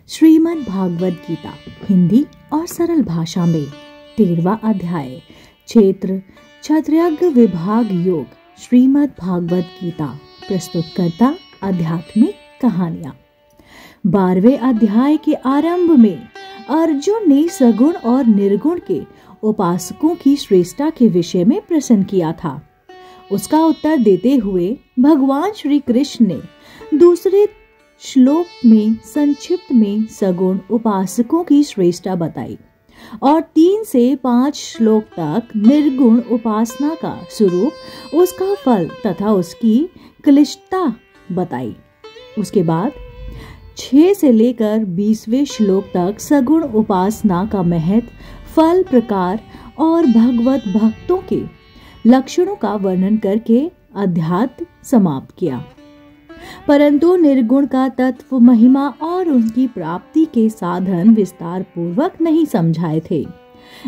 श्रीमद् भागवत गीता हिंदी और सरल भाषा में 13वां अध्याय क्षेत्र क्षत्रयज्ञ विभाग योग श्रीमद् भागवत गीता प्रस्तुतकर्ता आध्यात्मिक कहानियां। 12वें अध्याय के आरंभ में अर्जुन ने सगुण और निर्गुण के उपासकों की श्रेष्ठता के विषय में प्रश्न किया था। उसका उत्तर देते हुए भगवान श्री कृष्ण ने दूसरे श्लोक में संक्षिप्त में सगुण उपासकों की श्रेष्ठता बताई और 3 से 5 श्लोक तक निर्गुण उपासना का स्वरूप, उसका फल तथा उसकी क्लिष्टता बताई। उसके बाद 6 से लेकर 20वें श्लोक तक सगुण उपासना का महत्व, फल, प्रकार और भगवत भक्तों के लक्षणों का वर्णन करके अध्यात्म समाप्त किया। परंतु निर्गुण का तत्व, महिमा और उनकी प्राप्ति के साधन विस्तार पूर्वक नहीं समझाए थे।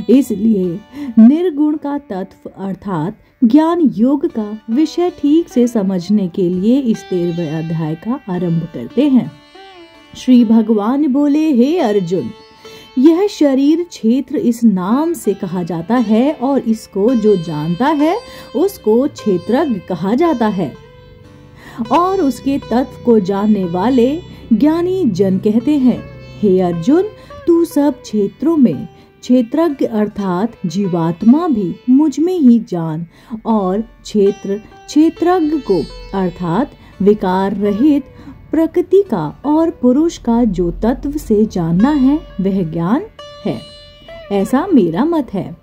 इसलिए निर्गुण का तत्व अर्थात ज्ञान योग का विषय ठीक से समझने के लिए इस 13वें अध्याय का आरंभ करते हैं। श्री भगवान बोले, हे अर्जुन, यह शरीर क्षेत्र इस नाम से कहा जाता है और इसको जो जानता है उसको क्षेत्रज्ञ कहा जाता है और उसके तत्व को जानने वाले ज्ञानी जन कहते हैं। हे अर्जुन, तू सब क्षेत्रों में क्षेत्रज्ञ अर्थात जीवात्मा भी मुझ में ही जान और क्षेत्र क्षेत्रज्ञ को अर्थात विकार रहित प्रकृति का और पुरुष का जो तत्व से जानना है वह ज्ञान है, ऐसा मेरा मत है।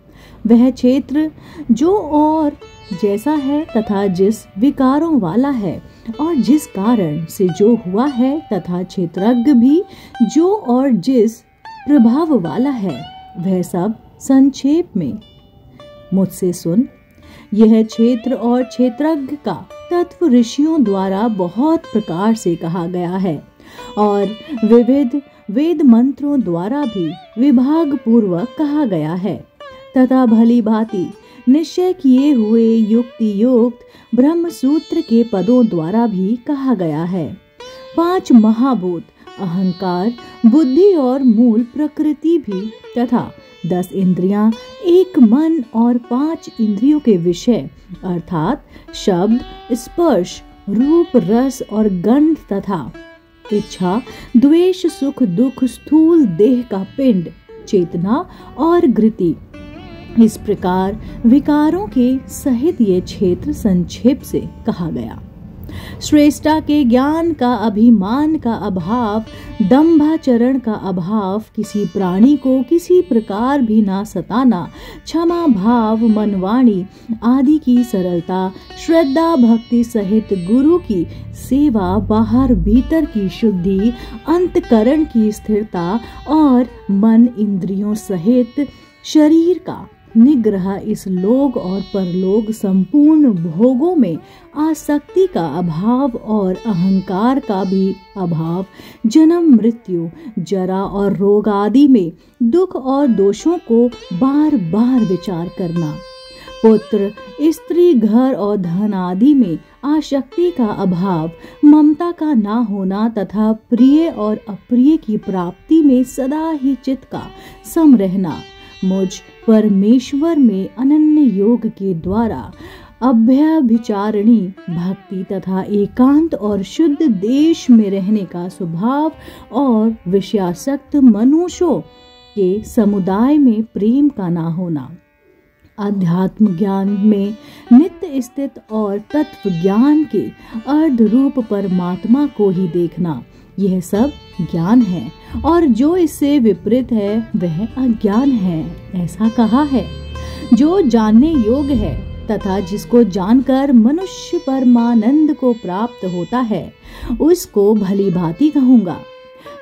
वह क्षेत्र जो और जैसा है तथा जिस विकारों वाला है और जिस कारण से जो हुआ है तथा क्षेत्रज्ञ भी जो और जिस प्रभाव वाला है, वह सब संक्षेप में मुझसे सुन। यह क्षेत्र और क्षेत्रज्ञ का तत्व ऋषियों द्वारा बहुत प्रकार से कहा गया है और विविध वेद मंत्रों द्वारा भी विभाग पूर्वक कहा गया है तथा भली भांति निश्चय किए हुए युक्ति युक्त ब्रह्म सूत्र के पदों द्वारा भी कहा गया है। 5 महाभूत अहंकार, बुद्धि और मूल प्रकृति भी तथा 10 इंद्रियां, 1 मन और 5 इंद्रियों के विषय अर्थात शब्द, स्पर्श, रूप, रस और गंध तथा इच्छा, द्वेष, सुख, दुख, स्थूल देह का पिंड, चेतना और गृति, इस प्रकार विकारों के सहित ये क्षेत्र संक्षेप से कहा गया। श्रेष्ठता के ज्ञान का, अभिमान का अभाव, दंभाचरण का अभाव, किसी प्राणी को किसी प्रकार भी ना सताना, क्षमा भाव, मनवाणी आदि की सरलता, श्रद्धा भक्ति सहित गुरु की सेवा, बाहर भीतर की शुद्धि, अंतकरण की स्थिरता और मन इंद्रियों सहित शरीर का निग्रह, इस लोक और परलोक संपूर्ण भोगों में आसक्ति का अभाव और अहंकार का भी अभाव, जन्म मृत्यु जरा और रोग आदि में दुख और दोषों को बार बार विचार करना, पुत्र स्त्री घर और धन आदि में आसक्ति का अभाव, ममता का ना होना तथा प्रिय और अप्रिय की प्राप्ति में सदा ही चित्त का सम रहना, मुझ परमेश्वर में अनन्य योग के द्वारा अभ्यभिचारिणी भक्ति तथा एकांत और शुद्ध देश में रहने का स्वभाव और विषयासक्त मनुष्यों के समुदाय में प्रेम का ना होना, अध्यात्म ज्ञान में नित्य स्थित और तत्व ज्ञान के अर्ध रूप परमात्मा को ही देखना, यह सब ज्ञान है और जो इससे विपरीत है वह अज्ञान है, ऐसा कहा है। जो जानने योग्य है तथा जिसको जानकर मनुष्य परमानंद को प्राप्त होता है उसको भली भांति कहूँगा।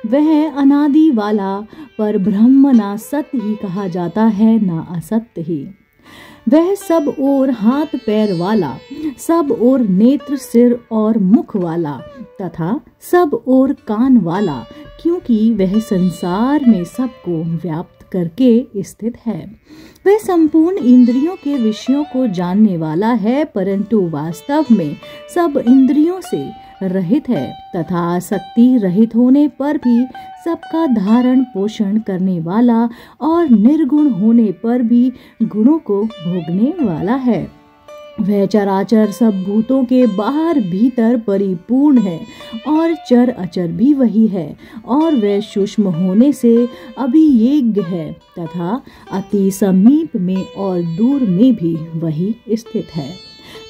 वह अनादि वाला पर ब्रह्म ना सत्य ही कहा जाता है, ना असत्य ही। वह सब ओर हाथ पैर वाला, सब ओर नेत्र सिर और मुख वाला तथा सब ओर कान वाला, क्योंकि वह संसार में सबको व्याप्त करके स्थित है। वह संपूर्ण इंद्रियों के विषयों को जानने वाला है, परंतु वास्तव में सब इंद्रियों से रहित है तथा शक्ति रहित होने पर भी सबका धारण पोषण करने वाला और निर्गुण होने पर भी गुणों को भोगने वाला है। वह चराचर सब भूतों के बाहर भीतर परिपूर्ण है और चर अचर भी वही है और वह सूक्ष्म होने से अभियज्ञ है तथा अति समीप में और दूर में भी वही स्थित है।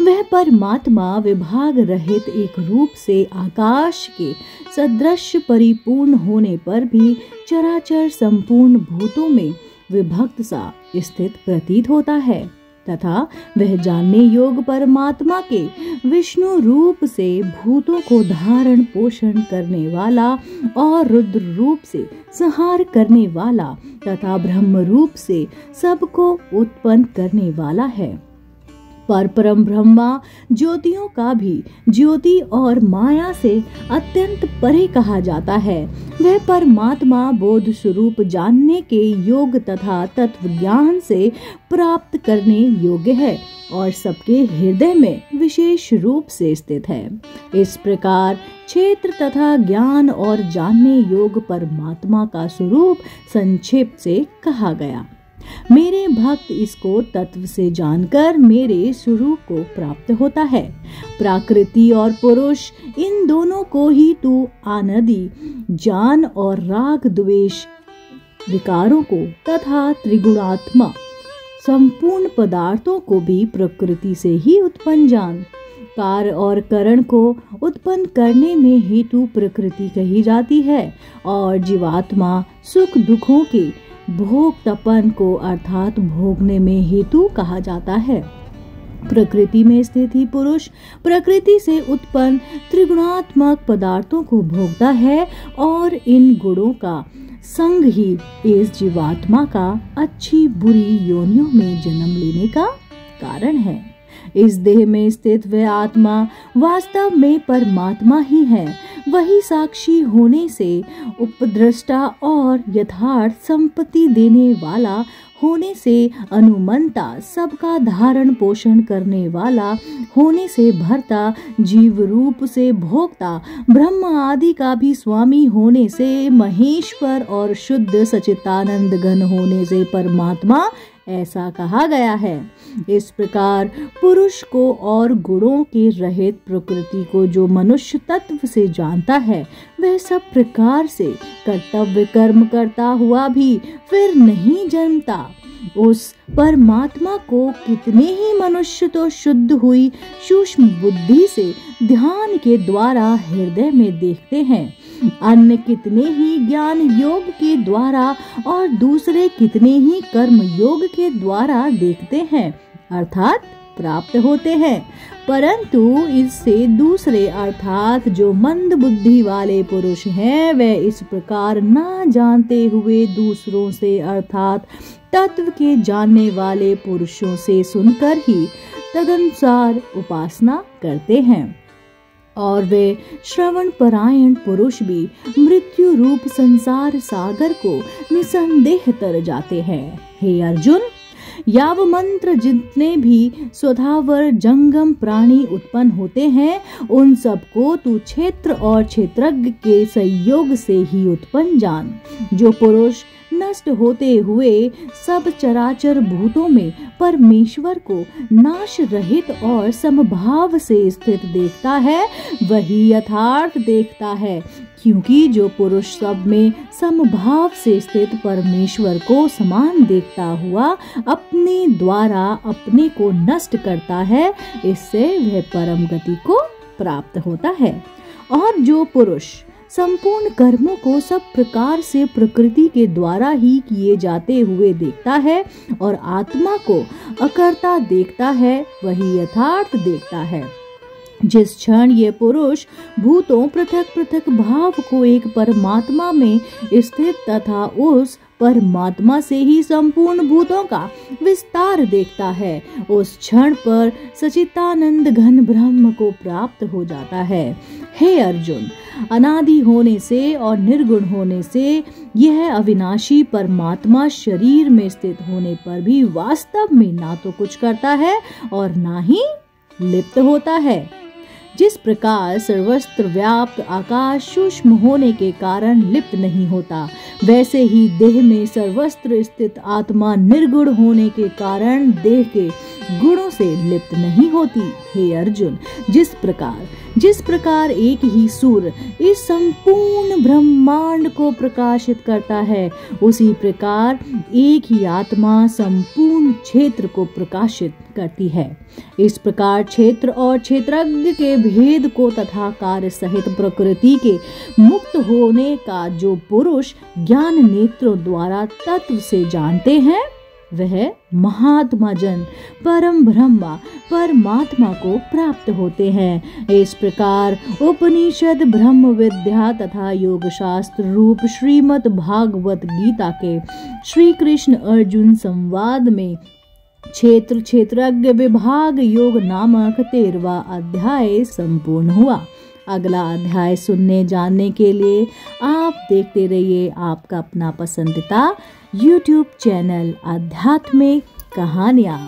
वह परमात्मा विभाग रहित एक रूप से आकाश के सदृश परिपूर्ण होने पर भी चराचर संपूर्ण भूतों में विभक्त सा स्थित प्रतीत होता है तथा वह जानने योग्य परमात्मा के विष्णु रूप से भूतों को धारण पोषण करने वाला और रुद्र रूप से संहार करने वाला तथा ब्रह्म रूप से सबको उत्पन्न करने वाला है। पर परम ब्रह्मा ज्योतियों का भी ज्योति और माया से अत्यंत परे कहा जाता है। वह परमात्मा बोध स्वरूप जानने के योग तथा तत्व ज्ञान से प्राप्त करने योग्य है और सबके हृदय में विशेष रूप से स्थित है। इस प्रकार क्षेत्र तथा ज्ञान और जानने योग परमात्मा का स्वरूप संक्षेप से कहा गया। मेरे भक्त इसको तत्व से जानकर मेरे स्वरूप को प्राप्त होता है। प्रकृति और पुरुष इन दोनों को ही तू आनंदी जान और राग द्वेष विकारों को तथा त्रिगुणात्मा संपूर्ण पदार्थों को भी प्रकृति से ही उत्पन्न जान। कार्य और करण को उत्पन्न करने में हेतु प्रकृति कही जाती है और जीवात्मा सुख दुखों के भोग तपन को अर्थात भोगने में हेतु कहा जाता है। प्रकृति में स्थित ही पुरुष प्रकृति से उत्पन्न त्रिगुणात्मक पदार्थों को भोगता है और इन गुणों का संग ही इस जीवात्मा का अच्छी बुरी योनियों में जन्म लेने का कारण है। इस देह में स्थित वह आत्मा वास्तव में परमात्मा ही है। वही साक्षी होने से उपद्रष्टा और यथार्थ संपत्ति देने वाला होने से अनुमंता सबका धारण पोषण करने वाला होने से भरता जीव रूप से भोक्ता ब्रह्म आदि का भी स्वामी होने से महेश्वर और शुद्ध सच्चिदानंद घन होने से परमात्मा ऐसा कहा गया है। इस प्रकार पुरुष को और गुणों के रहित प्रकृति को जो मनुष्य तत्व से जानता है वह सब प्रकार से कर्तव्य कर्म करता हुआ भी फिर नहीं जन्मता। उस परमात्मा को कितने ही मनुष्य तो शुद्ध हुई सूक्ष्म बुद्धि से ध्यान के द्वारा हृदय में देखते हैं, अन्य कितने ही ज्ञान योग के द्वारा और दूसरे कितने ही कर्म योग के द्वारा देखते हैं अर्थात प्राप्त होते हैं। परंतु इससे दूसरे अर्थात जो मंद बुद्धि वाले पुरुष हैं वे इस प्रकार ना जानते हुए दूसरों से अर्थात तत्व के जानने वाले पुरुषों से सुनकर ही तदनुसार उपासना करते हैं और वे श्रवण परायण पुरुष भी मृत्यु रूप संसार सागर को निसंदेह तर जाते हैं। हे अर्जुन, याव मंत्र जितने भी स्वधावर जंगम प्राणी उत्पन्न होते हैं उन सबको तू क्षेत्र और क्षेत्रज्ञ के संयोग से ही उत्पन्न जान। जो पुरुष नष्ट होते हुए सब चराचर भूतों में परमेश्वर को नाश रहित और समभाव से स्थित देखता है वही यथार्थ देखता है, क्योंकि जो पुरुष सब में समभाव से स्थित परमेश्वर को समान देखता हुआ अपने द्वारा अपने को नष्ट करता है इससे वह परम गति को प्राप्त होता है। और जो पुरुष संपूर्ण कर्मों को सब प्रकार से प्रकृति के द्वारा ही किए जाते हुए देखता है और आत्मा को अकर्ता देखता है वही यथार्थ देखता है। जिस क्षण ये पुरुष भूतों पृथक पृथक भाव को एक परमात्मा में स्थित तथा उस परमात्मा से ही संपूर्ण भूतों का विस्तार देखता है उस क्षण पर सच्चिदानंद घन ब्रह्म को प्राप्त हो जाता है। हे अर्जुन, अनादि होने से और निर्गुण होने से यह अविनाशी परमात्मा शरीर में स्थित होने पर भी वास्तव में ना तो कुछ करता है और ना ही लिप्त होता है। जिस प्रकार सर्वत्र व्याप्त आकाश सूक्ष्म होने के कारण लिप्त नहीं होता, वैसे ही देह में सर्वत्र स्थित आत्मा निर्गुण होने के कारण देह के गुणों से लिप्त नहीं होती। हे अर्जुन, जिस प्रकार एक ही सूर्य इस संपूर्ण ब्रह्मांड को प्रकाशित करता है, उसी प्रकार एक ही आत्मा संपूर्ण क्षेत्र को प्रकाशित करती है। इस प्रकार क्षेत्र और क्षेत्रज्ञ के भेद को तथा कार्य सहित प्रकृति के मुक्त होने का जो पुरुष ज्ञान नेत्रों द्वारा तत्व से जानते हैं, वह महात्मा जन परम ब्रह्मा परमात्मा को प्राप्त होते हैं। इस प्रकार उपनिषद, ब्रह्म विद्या तथा योग शास्त्र रूप श्रीमद् भागवत गीता के श्री कृष्ण अर्जुन संवाद में क्षेत्र क्षेत्रज्ञ विभाग योग नामक 13वां अध्याय संपूर्ण हुआ। अगला अध्याय सुनने जानने के लिए आप देखते रहिए आपका अपना पसंदीदा YouTube चैनल आध्यात्मिक कहानियाँ।